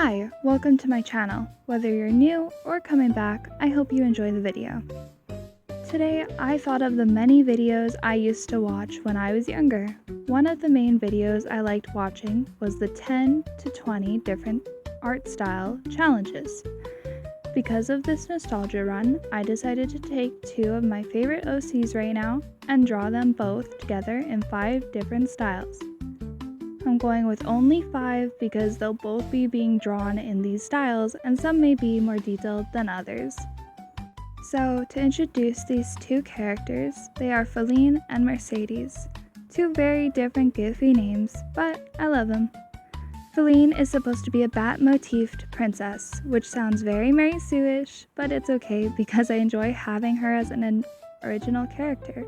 Hi, welcome to my channel. Whether you're new or coming back, I hope you enjoy the video. Today, I thought of the many videos I used to watch when I was younger. One of the main videos I liked watching was the 10 to 20 different art style challenges. Because of this nostalgia run, I decided to take two of my favorite OCs right now and draw them both together in 5 different styles. I'm going with only 5 because they'll both be being drawn in these styles and some may be more detailed than others. So to introduce these two characters, they are Faline and Mercedes. Two very different goofy names, but I love them. Faline is supposed to be a bat motifed princess, which sounds very Mary Sue-ish, but it's okay because I enjoy having her as an original character.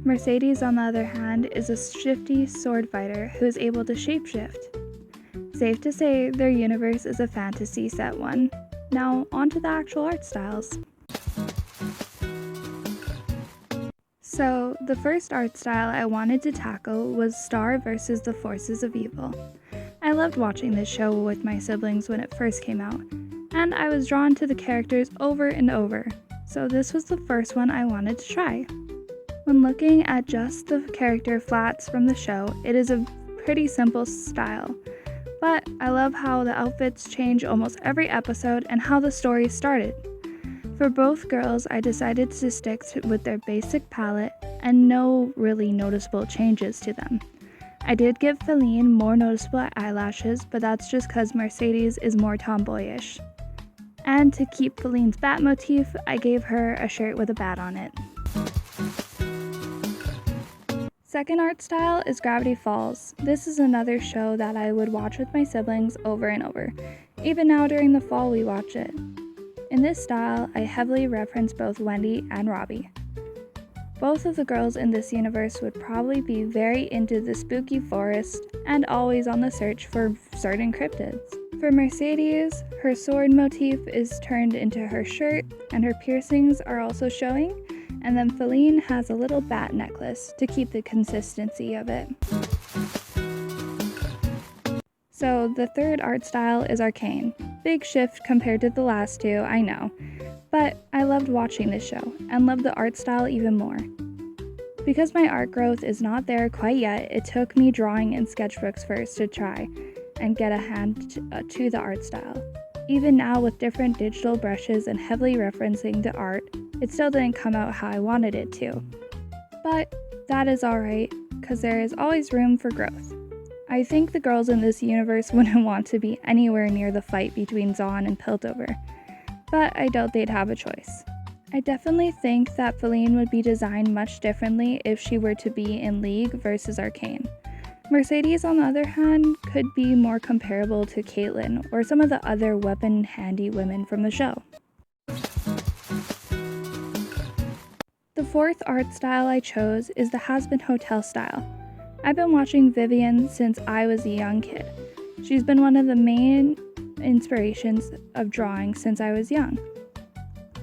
Mercedes, on the other hand, is a shifty sword fighter who is able to shapeshift. Safe to say, their universe is a fantasy set one. Now, on to the actual art styles. So, the first art style I wanted to tackle was Star versus the Forces of Evil. I loved watching this show with my siblings when it first came out, and I was drawn to the characters over and over, so this was the first one I wanted to try. When looking at just the character flats from the show, it is a pretty simple style, but I love how the outfits change almost every episode and how the story started. For both girls, I decided to stick with their basic palette and no really noticeable changes to them. I did give Faline more noticeable eyelashes, but that's just because Mercedes is more tomboyish. And to keep Faline's bat motif, I gave her a shirt with a bat on it. Second art style is Gravity Falls. This is another show that I would watch with my siblings over and over. Even now during the fall we watch it. In this style, I heavily reference both Wendy and Robbie. Both of the girls in this universe would probably be very into the spooky forest and always on the search for certain cryptids. For Mercedes, her sword motif is turned into her shirt and her piercings are also showing. And then Faline has a little bat necklace to keep the consistency of it. So the third art style is Arcane. Big shift compared to the last two, I know. But I loved watching this show and loved the art style even more. Because my art growth is not there quite yet, it took me drawing in sketchbooks first to try and get a hand to the art style. Even now with different digital brushes and heavily referencing the art, it still didn't come out how I wanted it to. But that is alright, because there is always room for growth. I think the girls in this universe wouldn't want to be anywhere near the fight between Zahn and Piltover, but I doubt they'd have a choice. I definitely think that Faline would be designed much differently if she were to be in League versus Arcane. Mercedes, on the other hand, could be more comparable to Caitlyn or some of the other weapon-handy women from the show. The fourth art style I chose is the Has-Been Hotel style. I've been watching Vivian since I was a young kid. She's been one of the main inspirations of drawing since I was young.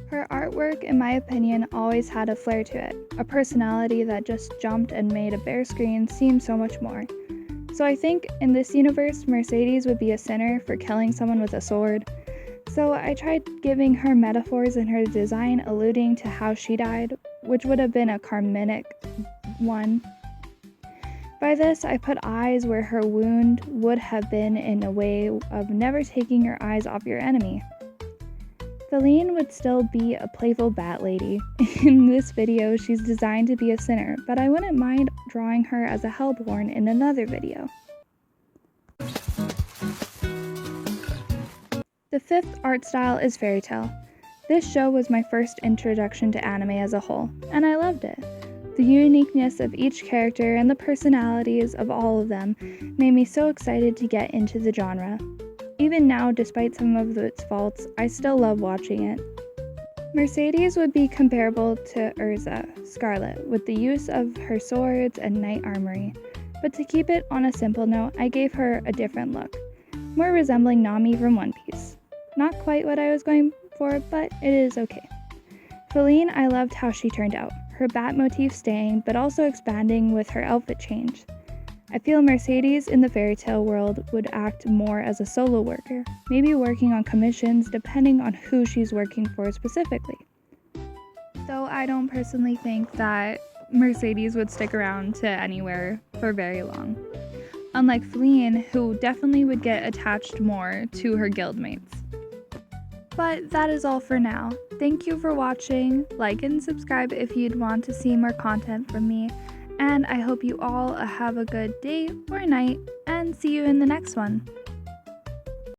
Her artwork, in my opinion, always had a flair to it, a personality that just jumped and made a bare screen seem so much more. So I think in this universe, Mercedes would be a sinner for killing someone with a sword. So I tried giving her metaphors in her design alluding to how she died, which would have been a karmic one. By this, I put eyes where her wound would have been in a way of never taking your eyes off your enemy. Faline would still be a playful bat lady. In this video, she's designed to be a sinner, but I wouldn't mind drawing her as a hellborn in another video. The fifth art style is Fairy Tail. This show was my first introduction to anime as a whole, and I loved it. The uniqueness of each character and the personalities of all of them made me so excited to get into the genre. Even now, despite some of its faults, I still love watching it. Mercedes would be comparable to Urza, Scarlet, with the use of her swords and knight armory. But to keep it on a simple note, I gave her a different look, more resembling Nami from One Piece. Not quite what I was going for, but it is okay. Faline, I loved how she turned out, her bat motif staying, but also expanding with her outfit change. I feel Mercedes in the fairy tale world would act more as a solo worker, maybe working on commissions depending on who she's working for specifically. Though I don't personally think that Mercedes would stick around to anywhere for very long. Unlike Faline, who definitely would get attached more to her guildmates. But that is all for now. Thank you for watching. Like and subscribe if you'd want to see more content from me. And I hope you all have a good day or night, and see you in the next one.